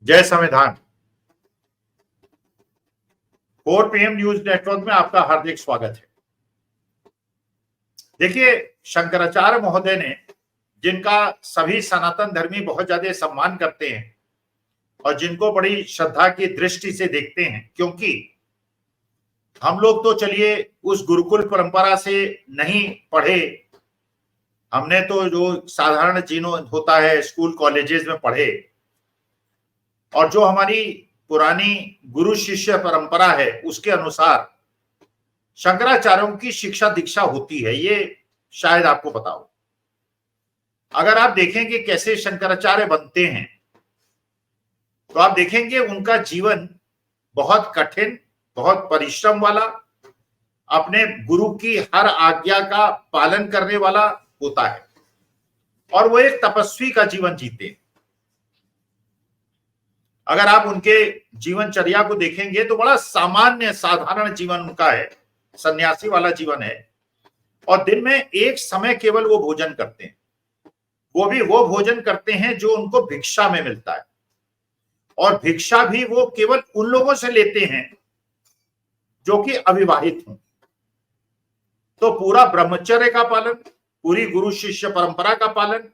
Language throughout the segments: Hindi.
जय संविधान। 4 PM न्यूज नेटवर्क में आपका हार्दिक स्वागत है। देखिए, शंकराचार्य महोदय ने, जिनका सभी सनातन धर्मी बहुत ज्यादा सम्मान करते हैं और जिनको बड़ी श्रद्धा की दृष्टि से देखते हैं, क्योंकि हम लोग तो चलिए उस गुरुकुल परंपरा से नहीं पढ़े, हमने तो जो साधारण जीवन होता है स्कूल कॉलेजेस में पढ़े, और जो हमारी पुरानी गुरु शिष्य परंपरा है उसके अनुसार शंकराचार्यों की शिक्षा दीक्षा होती है। ये शायद आपको पता हो। अगर आप देखेंगे कैसे शंकराचार्य बनते हैं तो आप देखेंगे उनका जीवन बहुत कठिन, बहुत परिश्रम वाला, अपने गुरु की हर आज्ञा का पालन करने वाला होता है और वो एक तपस्वी का जीवन जीते हैं। अगर आप उनके जीवनचर्या को देखेंगे तो बड़ा सामान्य साधारण जीवन उनका है, सन्यासी वाला जीवन है, और दिन में एक समय केवल वो भोजन करते हैं। वो भी वो भोजन करते हैं जो उनको भिक्षा में मिलता है, और भिक्षा भी वो केवल उन लोगों से लेते हैं जो कि अविवाहित हों। तो पूरा ब्रह्मचर्य का पालन, पूरी गुरु शिष्य परंपरा का पालन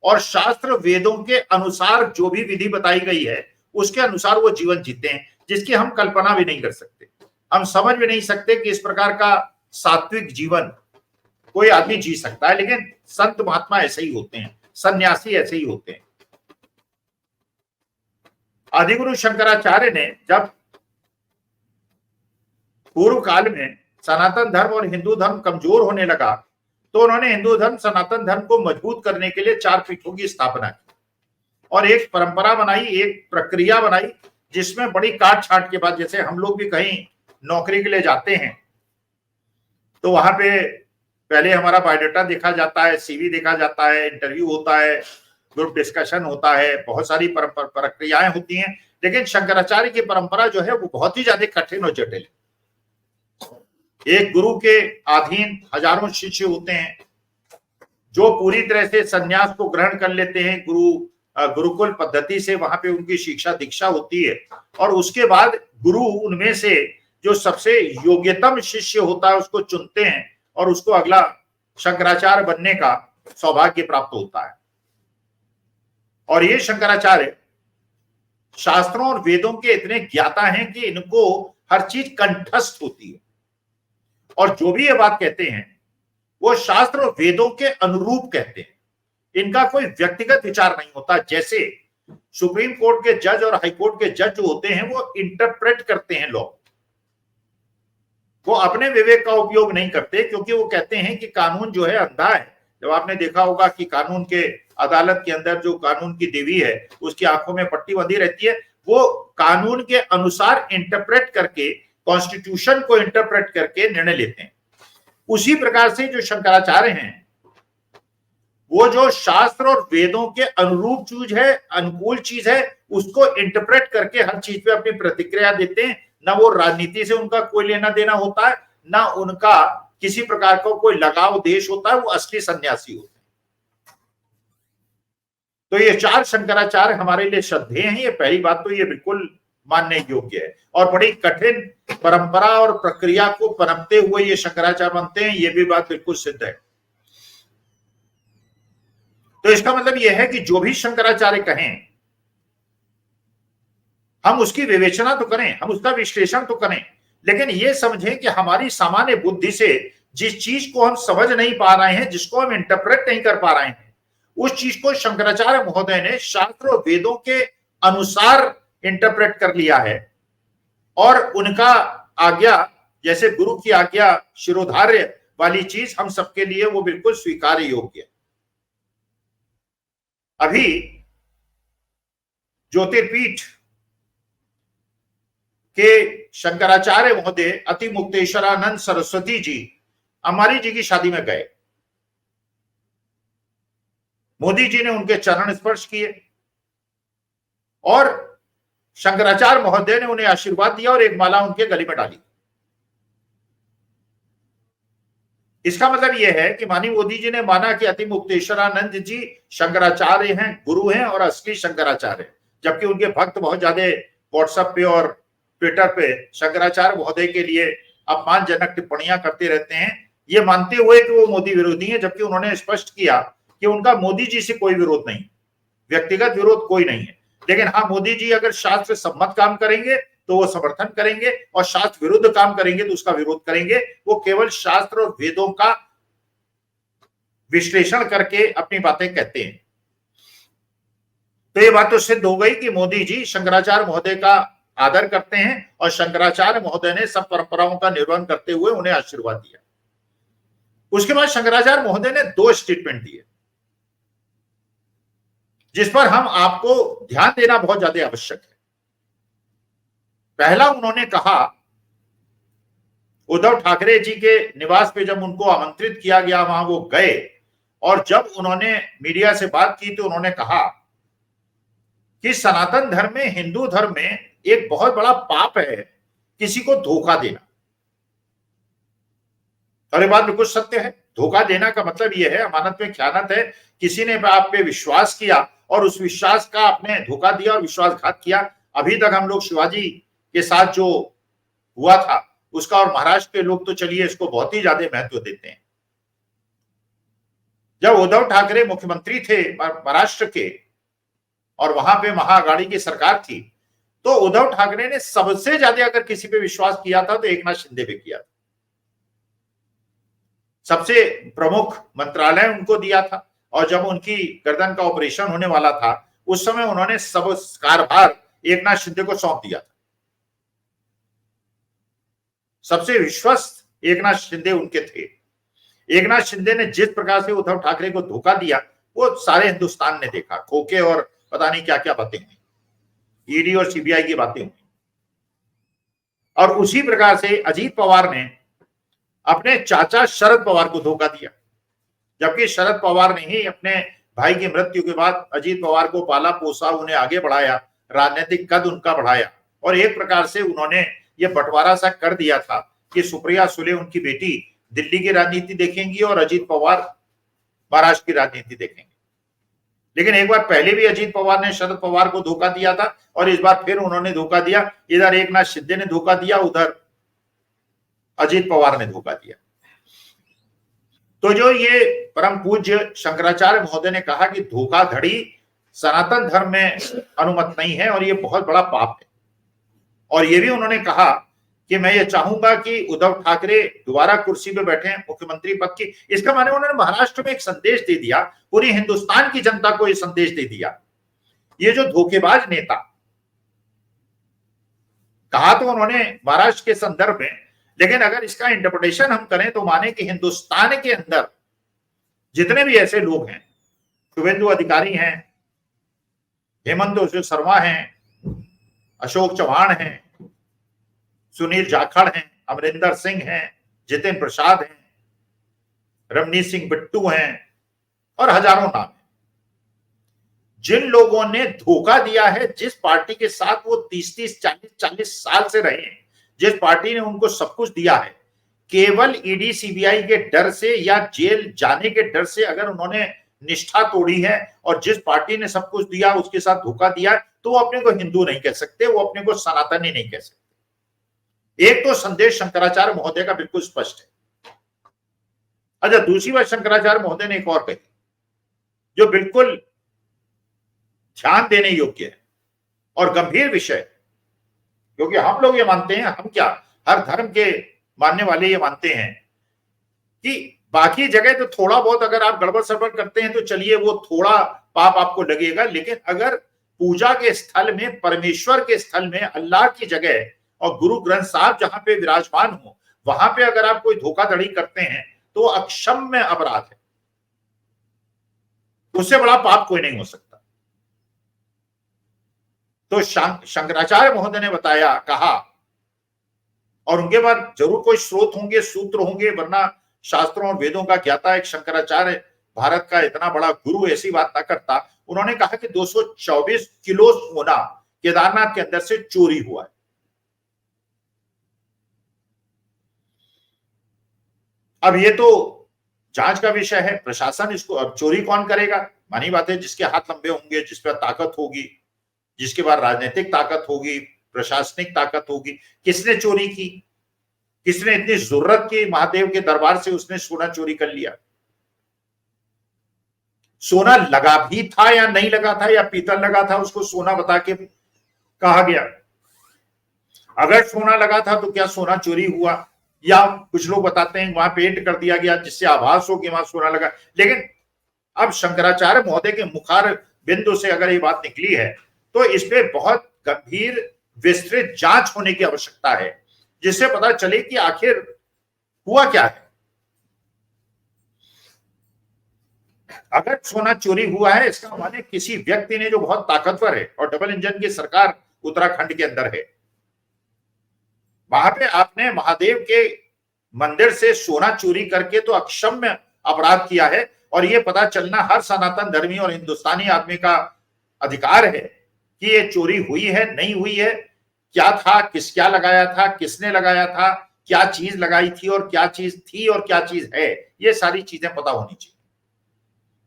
और शास्त्र वेदों के अनुसार जो भी विधि बताई गई है उसके अनुसार वो जीवन जीते हैं, जिसकी हम कल्पना भी नहीं कर सकते। हम समझ भी नहीं सकते कि इस प्रकार का सात्विक जीवन कोई आदमी जी सकता है, लेकिन संत महात्मा ऐसे ही होते हैं, सन्यासी ऐसे ही होते हैं। आदिगुरु शंकराचार्य ने जब पूर्व काल में सनातन धर्म और हिंदू धर्म कमजोर होने लगा तो उन्होंने हिंदू धर्म सनातन धर्म को मजबूत करने के लिए 4 पीठों की स्थापना की और एक परंपरा बनाई, एक प्रक्रिया बनाई, जिसमें बड़ी काट छाट के बाद, जैसे हम लोग भी कहीं नौकरी के लिए जाते हैं तो वहां पे पहले हमारा बायोडाटा देखा जाता है, CV देखा जाता है, इंटरव्यू होता है, ग्रुप डिस्कशन होता है, बहुत सारी प्रक्रियाएं होती हैं। लेकिन शंकराचार्य की परंपरा जो है वो बहुत ही ज्यादा कठिन और जटिल है। एक गुरु के अधीन हजारों शिष्य होते हैं जो पूरी तरह से संन्यास को ग्रहण कर लेते हैं। गुरुकुल पद्धति से वहां पे उनकी शिक्षा दीक्षा होती है और उसके बाद गुरु उनमें से जो सबसे योग्यतम शिष्य होता है उसको चुनते हैं और उसको अगला शंकराचार्य बनने का सौभाग्य प्राप्त होता है। और ये शंकराचार्य शास्त्रों और वेदों के इतने ज्ञाता हैं कि इनको हर चीज कंठस्थ होती है, और जो भी ये बात कहते हैं वो शास्त्र और वेदों के अनुरूप कहते हैं। इनका कोई व्यक्तिगत विचार नहीं होता। जैसे सुप्रीम कोर्ट के जज और हाई कोर्ट के जज जो होते हैं वो इंटरप्रेट करते हैं लॉ, वो अपने विवेक का उपयोग नहीं करते, क्योंकि वो कहते हैं कि कानून जो है अंधा है। जब आपने देखा होगा कि कानून के अदालत के अंदर जो कानून की देवी है उसकी आंखों में पट्टी बंधी रहती है, वो कानून के अनुसार इंटरप्रेट करके, कॉन्स्टिट्यूशन को इंटरप्रेट करके निर्णय लेते हैं। उसी प्रकार से जो शंकराचार्य हैं वो जो शास्त्र और वेदों के अनुरूप चीज है, अनुकूल चीज है, उसको इंटरप्रेट करके हर चीज पे अपनी प्रतिक्रिया देते हैं। ना वो राजनीति से उनका कोई लेना देना होता है, ना उनका किसी प्रकार का कोई लगाव देश होता है, वो असली सन्यासी होते हैं। तो ये 4 शंकराचार्य हमारे लिए श्रद्धेय हैं। ये पहली बात तो ये बिल्कुल मानने योग्य है, और बड़ी कठिन परंपरा और प्रक्रिया को पनपते हुए ये शंकराचार्य बनते हैं, ये भी बात बिल्कुल सिद्ध है। तो इसका मतलब यह है कि जो भी शंकराचार्य कहें हम उसकी विवेचना तो करें, हम उसका विश्लेषण तो करें, लेकिन यह समझें कि हमारी सामान्य बुद्धि से जिस चीज को हम समझ नहीं पा रहे हैं, जिसको हम इंटरप्रेट नहीं कर पा रहे हैं, उस चीज को शंकराचार्य महोदय ने शास्त्र और वेदों के अनुसार इंटरप्रेट कर लिया है, और उनका आज्ञा, जैसे गुरु की आज्ञा शिरोधार्य वाली चीज हम सबके लिए वो बिल्कुल स्वीकार्य योग्य है। अभी ज्योतिर्पीठ के शंकराचार्य महोदय अति मुक्तेश्वरानंद सरस्वती जी अमारी जी की शादी में गए। मोदी जी ने उनके चरण स्पर्श किए और शंकराचार्य महोदय ने उन्हें आशीर्वाद दिया और एक माला उनके गले में डाली। इसका मतलब यह है कि माननीय मोदी जी ने माना कि अति मुक्तेश्वरानंद जी शंकराचार्य हैं, गुरु हैं और असली शंकराचार्य हैं। जबकि उनके भक्त बहुत ज्यादा व्हाट्सएप पे और ट्विटर पे शंकराचार्य महोदय के लिए अपमानजनक टिप्पणियां करते रहते हैं, ये मानते हुए कि वो मोदी विरोधी हैं, जबकि उन्होंने स्पष्ट किया कि उनका मोदी जी से कोई विरोध नहीं, व्यक्तिगत विरोध कोई नहीं है। लेकिन हाँ, मोदी जी अगर शास्त्र सम्मत काम करेंगे तो वो समर्थन करेंगे, और शास्त्र विरुद्ध काम करेंगे तो उसका विरोध करेंगे। वो केवल शास्त्र और वेदों का विश्लेषण करके अपनी बातें कहते हैं। तो ये बात तो सिद्ध हो गई कि मोदी जी शंकराचार्य महोदय का आदर करते हैं, और शंकराचार्य महोदय ने सब परंपराओं का निर्वहन करते हुए उन्हें आशीर्वाद दिया। उसके बाद शंकराचार्य महोदय ने 2 स्टेटमेंट दिए, जिस पर हम आपको ध्यान देना बहुत ज्यादा आवश्यक है। पहला, उन्होंने कहा, उद्धव ठाकरे जी के निवास पे जब उनको आमंत्रित किया गया, वहां वो गए, और जब उन्होंने मीडिया से बात की तो उन्होंने कहा कि सनातन धर्म में, हिंदू धर्म में एक बहुत बड़ा पाप है किसी को धोखा देना। और ये बात बिल्कुल सत्य है। धोखा देना का मतलब यह है, अमानत में ख्यानत है। किसी ने आप पे विश्वास किया और उस विश्वास का आपने धोखा दिया और विश्वासघात किया। अभी तक हम लोग शिवाजी के साथ जो हुआ था उसका, और महाराष्ट्र के लोग तो चलिए इसको बहुत ही ज्यादा महत्व देते हैं। जब उद्धव ठाकरे मुख्यमंत्री थे महाराष्ट्र के और वहां पे महाआघाड़ी की सरकार थी, तो उद्धव ठाकरे ने सबसे ज्यादा अगर किसी पे विश्वास किया था तो एकनाथ शिंदे पे किया था। सबसे प्रमुख मंत्रालय उनको दिया था, और जब उनकी गर्दन का ऑपरेशन होने वाला था उस समय उन्होंने सब कारभार एकनाथ शिंदे को सौंप दिया था। सबसे विश्वस्त एकनाथ शिंदे उनके थे। एकनाथ शिंदे ने जिस प्रकार से उद्धव ठाकरे को धोखा दिया वो सारे हिंदुस्तान ने देखा। खोखे और पता नहीं क्या क्या बातें हुई, ईडी और सीबीआई की बातें हुई। और उसी प्रकार से अजीत पवार ने अपने चाचा शरद पवार को धोखा दिया, जबकि शरद पवार ने ही अपने भाई की मृत्यु के बाद अजीत पवार को पाला पोसा, उन्हें आगे बढ़ाया, राजनीतिक कद उनका बढ़ाया, और एक प्रकार से उन्होंने ये बंटवारा सा कर दिया था कि सुप्रिया सुले उनकी बेटी दिल्ली की राजनीति देखेंगी और अजीत पवार महाराष्ट्र की राजनीति देखेंगे। लेकिन एक बार पहले भी अजीत पवार ने शरद पवार को धोखा दिया था, और इस बार फिर उन्होंने धोखा दिया। इधर एकनाथ शिंदे ने धोखा दिया, उधर अजीत पवार ने धोखा दिया। तो जो ये परम पूज्य शंकराचार्य महोदय ने कहा कि धोखाधड़ी सनातन धर्म में अनुमत नहीं है और ये बहुत बड़ा पाप है, और ये भी उन्होंने कहा कि मैं ये चाहूंगा कि उद्धव ठाकरे दोबारा कुर्सी पे बैठे मुख्यमंत्री पद की। इसका माने उन्होंने महाराष्ट्र में एक संदेश दे दिया, पूरी हिंदुस्तान की जनता को ये संदेश दे दिया, ये जो धोखेबाज नेता, कहा तो उन्होंने महाराष्ट्र के संदर्भ में, लेकिन अगर इसका इंटरप्रिटेशन हम करें तो माने कि हिंदुस्तान के अंदर जितने भी ऐसे लोग हैं, शुभेंदु अधिकारी हैं, हेमंत शर्मा हैं, अशोक चौहान हैं, सुनील जाखड़ हैं, अमरिंदर सिंह हैं, जितेंद्र प्रसाद हैं, रमनीत सिंह बिट्टू हैं, और हजारों नाम हैं, जिन लोगों ने धोखा दिया है, जिस पार्टी के साथ वो 30-30, 40-40 साल से रहे हैं, जिस पार्टी ने उनको सब कुछ दिया है, केवल ईडी सीबीआई के डर से या जेल जाने के डर से अगर उन्होंने निष्ठा तोड़ी है और जिस पार्टी ने सब कुछ दिया उसके साथ धोखा दिया, तो वो अपने को हिंदू नहीं कह सकते, वो अपने को सनातनी नहीं कह सकते। एक तो संदेश शंकराचार्य महोदय का बिल्कुल स्पष्ट है। अच्छा, दूसरी बात शंकराचार्य महोदय ने एक और कही जो बिल्कुल ध्यान देने योग्य है और गंभीर विषय, क्योंकि हम लोग ये मानते हैं, हम क्या, हर धर्म के मानने वाले ये मानते हैं कि बाकी जगह तो थोड़ा बहुत अगर आप गड़बड़ सड़बड़ करते हैं तो चलिए वो थोड़ा पाप आपको लगेगा, लेकिन अगर पूजा के स्थल में, परमेश्वर के स्थल में, अल्लाह की जगह और गुरु ग्रंथ साहब जहां पे विराजमान हो, वहां पे अगर आप कोई धोखाधड़ी करते हैं तो अक्षम्य अपराध है, उससे बड़ा पाप कोई नहीं हो सकता। तो शंकराचार्य महोदय ने बताया, कहा, और उनके बाद जरूर कोई स्रोत होंगे, सूत्र होंगे, वरना शास्त्रों और वेदों का ज्ञाता एक शंकराचार्य, भारत का इतना बड़ा गुरु ऐसी बात ना करता। उन्होंने कहा कि 224 किलो सोना केदारनाथ के अंदर से चोरी हुआ है। अब ये तो जांच का विषय है, प्रशासन इसको, अब चोरी कौन करेगा? मानी बात है, जिसके हाथ लंबे होंगे, जिस पर ताकत होगी, जिसके बाद राजनीतिक ताकत होगी, प्रशासनिक ताकत होगी। किसने चोरी की, किसने इतनी जरूरत की महादेव के दरबार से उसने सोना चोरी कर लिया? सोना लगा भी था या नहीं लगा था, या पीतल लगा था उसको सोना बता के कहा गया? अगर सोना लगा था तो क्या सोना चोरी हुआ? या कुछ लोग बताते हैं वहां पेंट कर दिया गया जिससे आभास हो कि वहां सोना लगा। लेकिन अब शंकराचार्य महोदय के मुखार बिंदु से अगर ये बात निकली है तो इस पे बहुत गंभीर विस्तृत जांच होने की आवश्यकता है, जिससे पता चले कि आखिर हुआ क्या है। अगर सोना चोरी हुआ है इसका माने किसी व्यक्ति ने, जो बहुत ताकतवर है और डबल इंजन की सरकार उत्तराखंड के अंदर है, वहां पे आपने महादेव के मंदिर से सोना चोरी करके तो अक्षम्य अपराध किया है। और ये पता चलना हर सनातन धर्मी और हिंदुस्तानी आदमी का अधिकार है कि ये चोरी हुई है नहीं हुई है, क्या था, क्या लगाया था, किसने लगाया था, क्या चीज लगाई थी और क्या चीज थी और क्या चीज है, ये सारी चीजें पता होनी चाहिए।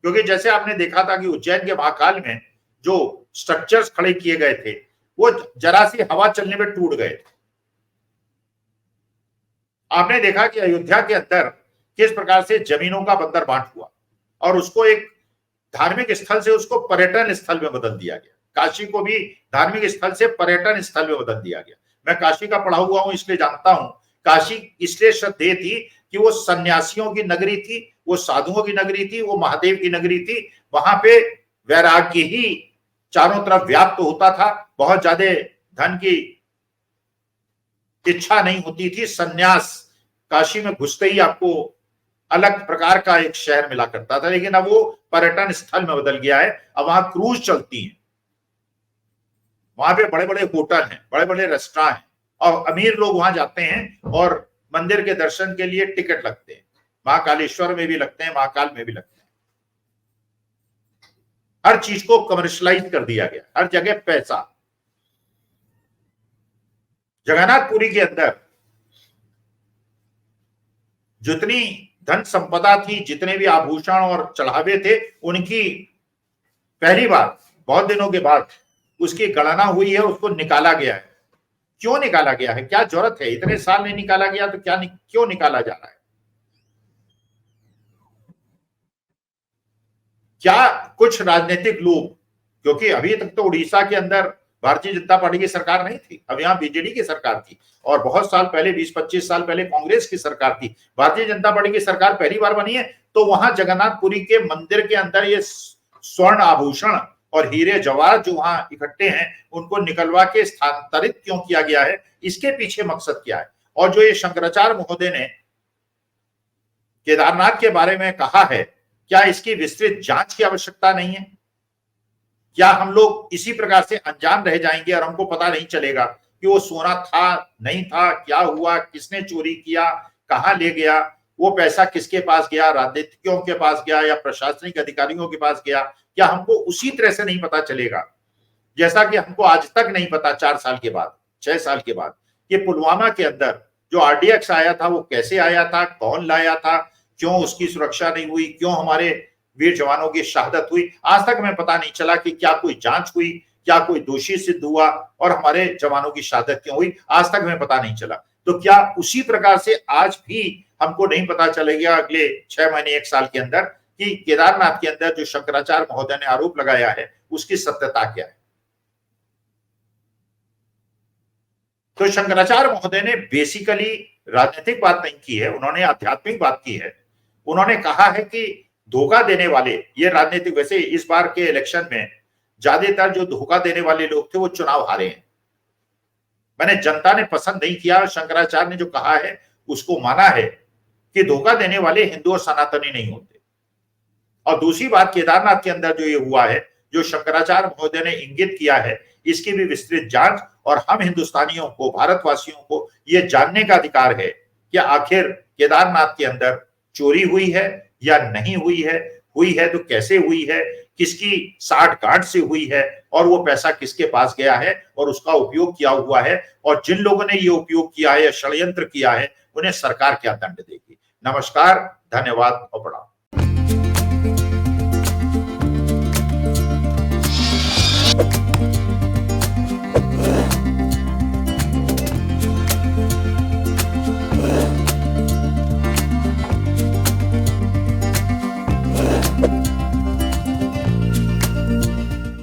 क्योंकि जैसे आपने देखा था कि उज्जैन के महाकाल में जो स्ट्रक्चर्स खड़े किए गए थे वो जरा सी हवा चलने में टूट गए थे। आपने देखा कि अयोध्या के अंदर किस प्रकार से जमीनों का बंदर बांट हुआ और उसको एक धार्मिक स्थल से उसको पर्यटन स्थल में बदल दिया गया। काशी को भी धार्मिक स्थल से पर्यटन स्थल में बदल दिया गया। मैं काशी का पढ़ा हुआ हूं इसलिए जानता हूं, काशी इसलिए श्रद्धेय थी कि वो सन्यासियों की नगरी थी, वो साधुओं की नगरी थी, वो महादेव की नगरी थी। वहां पे वैराग्य ही चारों तरफ व्याप्त होता था, बहुत ज्यादा धन की इच्छा नहीं होती थी। सन्यास काशी में घुसते ही आपको अलग प्रकार का एक शहर मिला करता था। लेकिन अब वो पर्यटन स्थल में बदल गया है। अब वहां क्रूज चलती है, वहां पे बड़े बड़े होटल हैं, बड़े बड़े रेस्टोरेंट हैं और अमीर लोग वहां जाते हैं और मंदिर के दर्शन के लिए टिकट लगते हैं। महाकालेश्वर में भी लगते हैं, महाकाल में भी लगते हैं। हर चीज को कमर्शलाइज कर दिया गया, हर जगह पैसा। जगन्नाथपुरी के अंदर जितनी धन संपदा थी, जितने भी आभूषण और चढ़ावे थे, उनकी पहली बार बहुत दिनों के बाद उसकी गणना हुई है, उसको निकाला गया है। क्यों निकाला गया है, क्या जरूरत है? इतने साल नहीं निकाला गया तो क्यों निकाला जा रहा है? क्या कुछ राजनीतिक लोग, क्योंकि अभी तक तो उड़ीसा के अंदर भारतीय जनता पार्टी की सरकार नहीं थी, अब यहाँ बीजेडी की सरकार थी, और बहुत साल पहले 20-25 साल पहले कांग्रेस की सरकार थी। भारतीय जनता पार्टी की सरकार पहली बार बनी है, तो वहां जगन्नाथपुरी के मंदिर के अंदर ये स्वर्ण आभूषण और हीरे जवाहर जो वहां इकट्ठे हैं उनको निकलवा के स्थानांतरित क्यों किया गया है, इसके पीछे मकसद क्या है? और जो ये शंकराचार्य महोदय ने केदारनाथ के बारे में कहा है, क्या इसकी विस्तृत जांच की आवश्यकता नहीं है? क्या हम लोग इसी प्रकार से अनजान रह जाएंगे और हमको पता नहीं चलेगा कि वो सोना था नहीं था, क्या हुआ, किसने चोरी किया, कहां ले गया, वो पैसा किसके पास गया, राजनीतिज्ञों के पास गया या प्रशासनिक अधिकारियों के पास गया? क्या हमको उसी तरह से नहीं पता चलेगा जैसा कि हमको आज तक नहीं पता 4 साल के बाद, 6 साल के बाद, कि पुलवामा के अंदर जो RDX आया था वो कैसे आया था, कौन लाया था, क्यों उसकी सुरक्षा नहीं हुई, क्यों हमारे वीर जवानों की शहादत हुई? आज तक हमें पता नहीं चला कि क्या कोई जांच हुई, क्या कोई दोषी सिद्ध हुआ और हमारे जवानों की शहादत क्यों हुई, आज तक हमें पता नहीं चला। तो क्या उसी प्रकार से आज भी हमको नहीं पता चलेगा अगले 6 महीने 1 साल के अंदर कि केदारनाथ के अंदर जो शंकराचार्य महोदय ने आरोप लगाया है उसकी सत्यता क्या है? तो शंकराचार्य महोदय ने बेसिकली राजनीतिक बात नहीं की है, उन्होंने आध्यात्मिक बात की है। उन्होंने कहा है कि धोखा देने वाले ये राजनीतिक, वैसे इस बार के इलेक्शन में ज्यादातर जो धोखा देने वाले लोग थे वो चुनाव हारे हैं। मैंने जनता ने पसंद नहीं किया, शंकराचार्य ने जो कहा है उसको माना है कि धोखा देने वाले हिंदू और सनातनी नहीं होते। और दूसरी बात, केदारनाथ के अंदर जो ये हुआ है, जो शंकराचार्य महोदय ने इंगित किया है, इसकी भी विस्तृत जांच, और हम हिंदुस्तानियों को, भारतवासियों को ये जानने का अधिकार है कि आखिर केदारनाथ के अंदर चोरी हुई है या नहीं हुई है तो कैसे हुई है, किसकी साठगांठ से हुई है, और वो पैसा किसके पास गया है और उसका उपयोग किया हुआ है, और जिन लोगों ने ये उपयोग किया है या षड्यंत्र किया है उन्हें सरकार क्या दंड देगी। नमस्कार, धन्यवाद और प्रणाम।